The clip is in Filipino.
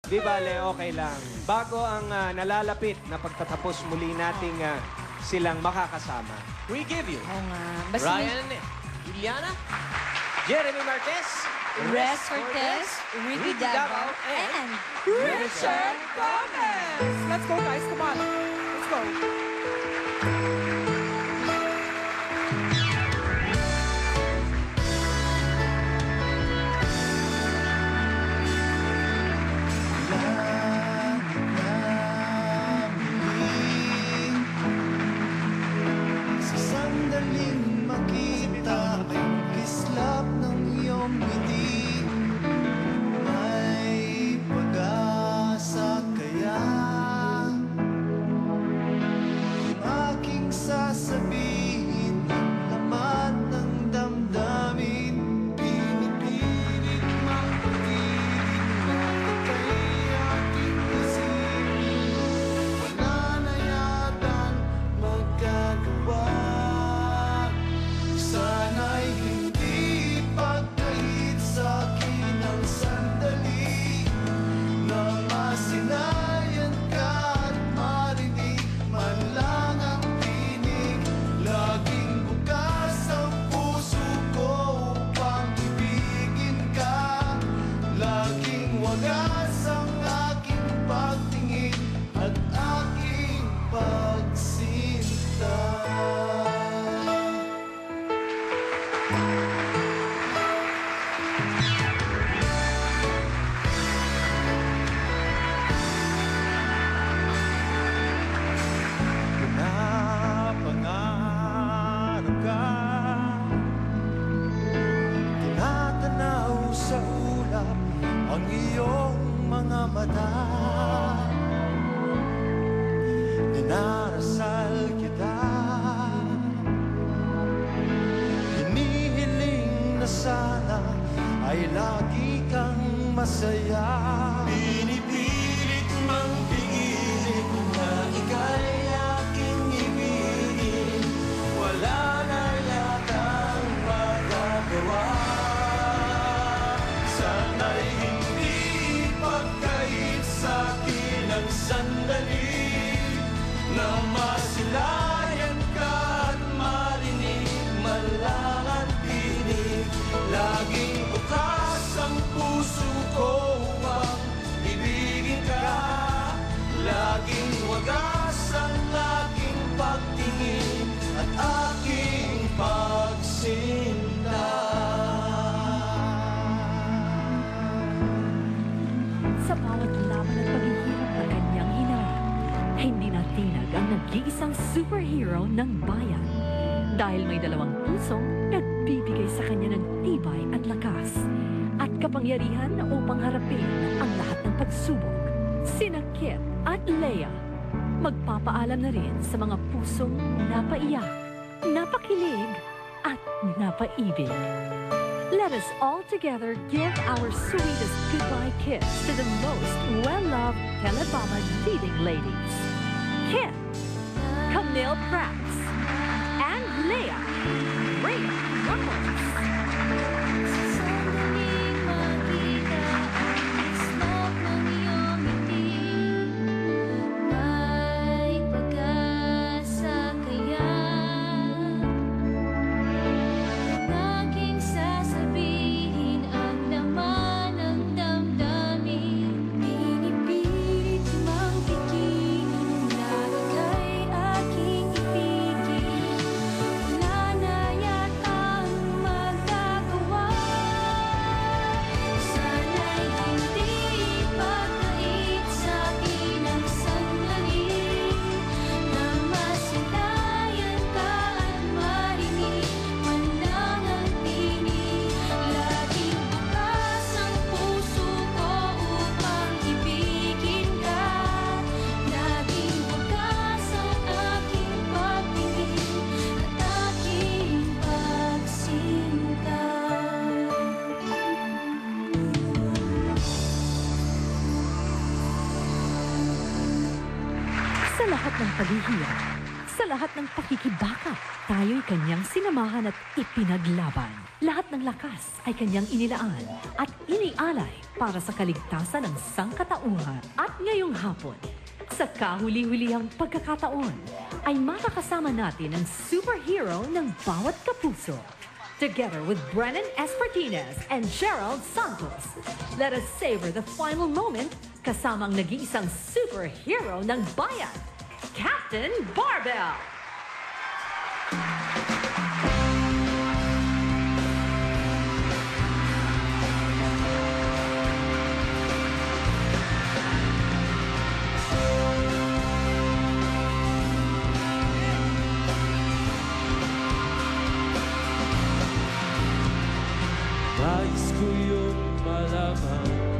Di bale, okay lang. Bago ang nalalapit na pagtatapos muli nating silang makakasama. We give you Oo nga. Basta Ryan, Juliana, Jeremy Marquez, Res Cortez, Ricky Davao, and Richard Gomez. Let's go, guys. Come on. Let's go. Sa sandaling makita ang kislap ng iyong ngiti, may pag-asa kaya kung aking sasabihin ang laman ng damdamin, pinipilit mang pag-ibig mo kay aking isipin, wala na yatang magagawa. Sana'y hindi pagkait sa'kin ang sandali na masinayan ka at marinig man lang ang tinig. Laging bukas ang puso ko upang ibigin ka. Laging wagas ang aking pagtingin at aking pagsinta. Pinapangarap ka, tinatanaw sa ulap ang iyong mga mata. Dinarasal kita, hinihiling na sana ay lagi kang masaya. Pinipilit mang pigilin na ika'y aking ibigin, wala na yatang magagawa. Sana'y hindi pagkait sa'kin ang sandali na masilayan ka at marinig man lang ang tinig. Laging bukas ang puso ko upang ibigin ka. Laging wagas ang aking pagtingin at aking pagsinta. Sa bawat laban at paghihirap na kanyang hinaharap, hindi natinag ang nag-iisang superhero ng bayan. Dahil may dalawang pusong nagbibigay sa kanya ng tibay at lakas at kapangyarihan upang harapin ang lahat ng pagsubok. Sina Kit at Leia magpapaalam na rin sa mga pusong napaiyak, napakilig at napaibig. Let us all together give our sweetest goodbye kiss to the most well-loved Telebama leading ladies. Kit, Camille Prats, and Leia Rhea Ramos. Sandaling makita ang kislap ng iyong ngiti, may pag-asa kaya kung aking sasabihin ang laman ng damdamin, pinipilit mang pigilin na ika'y aking ibigin, wala na yatang magagawa. Sana'y hindi pagkait sa'kin ang sandali na masinayan ka at marinig man lang ang tinig. Laging bukas ang puso ko upang ibigin ka. Laging wagas ang aking pagtingin at aking pagsinta. Sa lahat ng paghihirap, sa lahat lahat ng pakikibaka, tayo'y kanyang sinamahan at ipinaglaban. Lahat ng lakas ay kanyang inilaan at inialay para sa kaligtasan ng sangkatauhan. At ngayong hapon, sa kahuli-hulihang pagkakataon, ay makakasama natin ang superhero ng bawat kapuso. Together with Brennan Espartines and Gerald Santos, let us savor the final moment kasama ang nag-iisang superhero ng bayan, Captain Barbell! Nais ko yung malaman